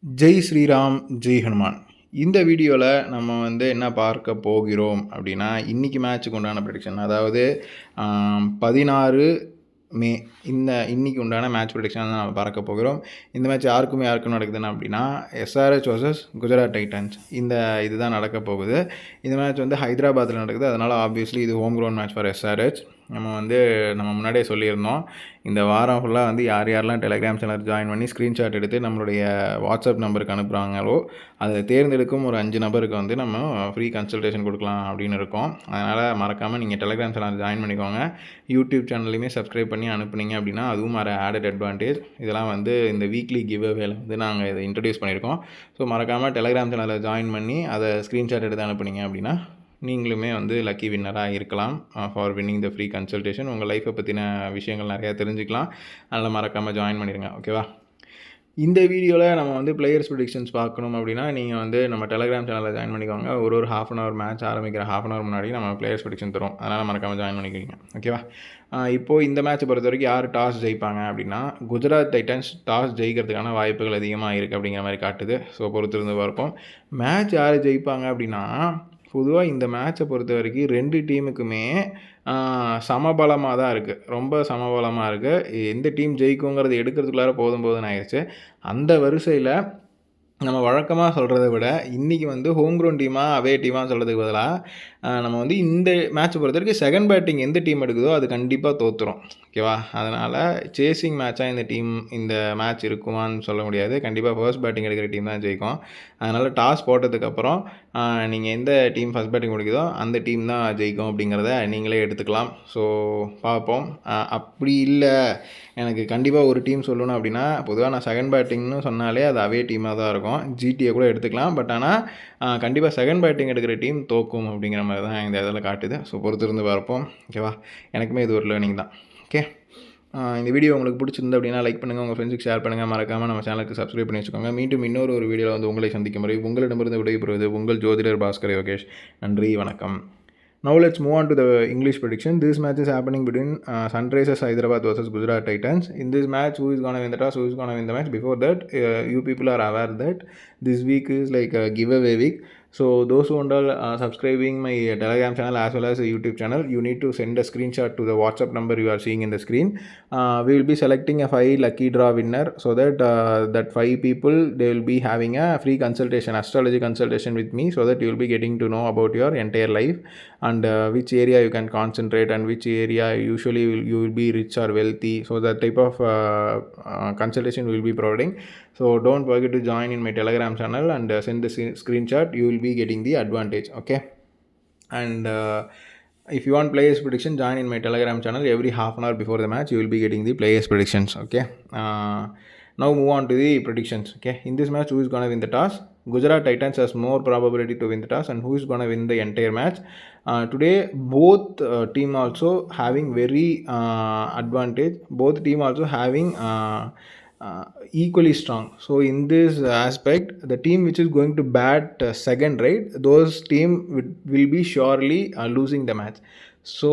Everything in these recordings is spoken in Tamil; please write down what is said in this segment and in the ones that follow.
ஜெய் ஸ்ரீராம், ஜெய் ஹனுமான். இந்த வீடியோல நம்ம என்ன பார்க்க போகிறோம் அப்படின்னா, இன்னைக்கு மேட்ச்சுக்கு உண்டான ப்ரெடிக்ஷன். அதாவது 16 மே இன்னைக்கு உண்டான மேட்ச் ப்ரெடிக்ஷன் தான் நம்ம பார்க்க போகிறோம். இந்த மேட்ச் யாருக்கும் நடக்குதுன்னா அப்படின்னா, எஸ்ஆர்ஹெச் வர்சஸ் குஜராத் டைட்டன்ஸ். இதுதான் நடக்க போகுது. இந்த மேட்ச் ஹைதராபாத்தில் நடக்குது. அதனால் ஆப்வியஸ்லி இது home ground match for SRH. நம்ம முன்னாடியே சொல்லியிருந்தோம், இந்த வாரம் ஃபுல்லாக யாரெல்லாம் டெலிகிராம் சேனல் ஜாயின் பண்ணி ஸ்க்ரீன்ஷாட் எடுத்து நம்மளுடைய வாட்ஸ்அப் நம்பருக்கு அனுப்புகிறாங்களோ, அதை தேர்ந்தெடுக்கும் ஒரு 5 நபருக்கு நம்ம ஃப்ரீ கன்சல்டேஷன் கொடுக்கலாம் அப்படின்னு இருக்கோம். அதனால் மறக்காமல் நீங்கள் டெலிகிராம் சேனல் ஜாயின் பண்ணிக்கோங்க. யூடியூப் சேனல்லையுமே சப்ஸ்கிரைப் பண்ணி அனுப்புனீங்க அப்படின்னா அதுவும் வேறு ஆடட் அட்வான்டேஜ். இதெல்லாம் இந்த வீக்லி கிவ் அவேல நாங்கள் இதை இன்ட்ரடியூஸ் பண்ணியிருக்கோம். ஸோ மறக்காமல் டெலிகிராம் சேனலில் ஜாயின் பண்ணி அதை ஸ்க்ரீன்ஷாட் எடுத்து அனுப்புனீங்க அப்படின்னா நீங்களுமே லக்கி வின்னராக இருக்கலாம் for winning the free consultation. உங்கள் லைஃப்பை பற்றின விஷயங்கள் நிறையா தெரிஞ்சுக்கலாம். அதனால் மறக்காமல் ஜாயின் பண்ணிடுங்க. ஓகேவா? இந்த வீடியோவில் நம்ம பிளேயர்ஸ் ப்ரெடிக்ஷன்ஸ் பார்க்கணும் அப்படின்னா நீங்கள் நம்ம டெலிகிராம் சேனலில் ஜாயின் பண்ணிக்கோங்க. ஒரு ½ அன் ஹவர் மேட்ச் ஆரம்பிக்கிற ½ அன் ஹவர் முன்னாடி நம்ம பிளேயர்ஸ் ப்ரெடிக்ஷன் தரும். அதனால் மறக்காமல் ஜாயின் பண்ணிக்கிறீங்க. ஓகேவா? இப்போது இந்த மேட்ச்சை பொறுத்த வரைக்கும் யார் டாஸ் ஜெயிப்பாங்க அப்படின்னா, குஜராத் டைட்டன்ஸ் டாஸ் ஜெயிக்கிறதுக்கான வாய்ப்புகள் அதிகமாக இருக்குது அப்படிங்கிற மாதிரி காட்டுது. ஸோ பொறுத்திருந்து பார்ப்போம். மேட்ச் யார் ஜெயிப்பாங்க அப்படின்னா, பொதுவாக இந்த மேட்சை பொறுத்த வரைக்கும் 2 டீமுக்குமே சமபலமாக தான் இருக்குது. ரொம்ப சமபலமாக இருக்குது. எந்த டீம் ஜெயிக்குங்கிறது எடுக்கிறதுக்குள்ளார போதும்னு ஆயிடுச்சு. அந்த வரிசையில் நம்ம வழக்கமாக சொல்கிறத விட இன்றைக்கி ஹோம் கிரவுண்ட் டீமாக அவே டீமாக சொல்கிறதுக்கு பதிலாக நம்ம இந்த மேட்ச்சை பொறுத்த வரைக்கும் செகண்ட் பேட்டிங் எந்த டீம் எடுக்குதோ அது கண்டிப்பாக தோற்றுரும். ஓகேவா? அதனால் சேசிங் மேட்சாக இந்த மேட்ச் இருக்குமான்னு சொல்ல முடியாது. கண்டிப்பாக ஃபர்ஸ்ட் பேட்டிங் எடுக்கிற டீம் தான் ஜெயிக்கும். அதனால் டாஸ் போட்டதுக்கப்புறம் நீங்கள் எந்த டீம் ஃபர்ஸ்ட் பேட்டிங் முடிக்குதோ அந்த டீம் தான் ஜெயிக்கும் அப்படிங்கிறத நீங்களே எடுத்துக்கலாம். ஸோ பார்ப்போம். அப்படி இல்லை, எனக்கு கண்டிப்பாக ஒரு டீம் சொல்லணும் அப்படின்னா, பொதுவாக நான் செகண்ட் பேட்டிங்னு சொன்னாலே அது அவே டீமாக தான் இருக்கும். ஜிடியை கூட எடுத்துக்கலாம். பட் ஆனால் கண்டிப்பாக செகண்ட் பேட்டிங் எடுக்கிற டீம் தோக்கும் அப்படிங்கிற மாதிரி தான் இந்த இதில் காட்டுது. ஸோ பொறுத்திருந்து பார்ப்போம். ஓகேவா? எனக்குமே இது ஒரு லேர்னிங் தான். ஓகே, இந்த வீடியோ உங்களுக்கு பிடிச்சிருந்து அப்படின்னா லைக் பண்ணுங்கள், உங்கள் ஃப்ரெண்ட்ஸுக்கு ஷேர் பண்ணுங்கள். மறக்காமல் நம்ம சேனலுக்கு சப்ஸ்கிரைப் பண்ணி வச்சுக்கோங்க. மீண்டும் இன்னொரு வீடியோவில் உங்களை சந்திக்கும் முறை உங்களிடமிருந்து விடைபெறுவது உங்கள் ஜோதிடர் பாஸ்கர் யோகேஷ். நன்றி, வணக்கம். Now let's move on to the English prediction. This match is happening between Sunrisers Hyderabad versus Gujarat Titans. In this match, who is going to win the toss, who is going to win the match? Before that, you people are aware that this week is like a giveaway week. So those who are subscribing my Telegram channel as well as a YouTube channel, you need to send a screenshot to the WhatsApp number you are seeing in the screen. We will be selecting a 5 lucky draw winner, so that 5 people, they will be having a free consultation, astrology consultation with me, so that you will be getting to know about your entire life and which area you can concentrate and which area usually you will be rich or wealthy. So that type of consultation we will be providing. So don't forget to join in my Telegram channel and send the screenshot. You will be getting the advantage. Okay, and if you want players prediction, join in my Telegram channel. Every ½ an hour before the match you will be getting the players predictions. Okay, now move on to the predictions. Okay, in this match, who is going to win the toss? Gujarat Titans has more probability to win the toss, and who is going to win the entire match? Today both team also having very advantage. Both team also having equally strong. So in this aspect, the team which is going to bat second, right, those team will be surely losing the match. So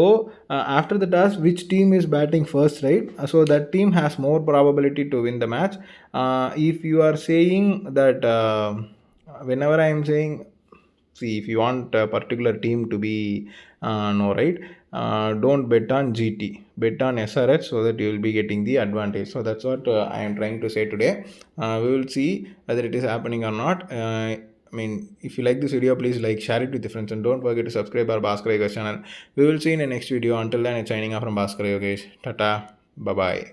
after the toss, which team is batting first, right, so that team has more probability to win the match. If you are saying that whenever I am saying, see, if you want a particular team to be no, right, don't bet on GT, bet on SRH, so that you will be getting the advantage. So that's what I am trying to say today. We will see whether it is happening or not. If you like this video, please like, share it with your friends, and don't forget to subscribe our Bhaskar Yogesh channel. We will see in the next video. Until then, it's signing off from Bhaskar Yogesh. Tata, bye bye.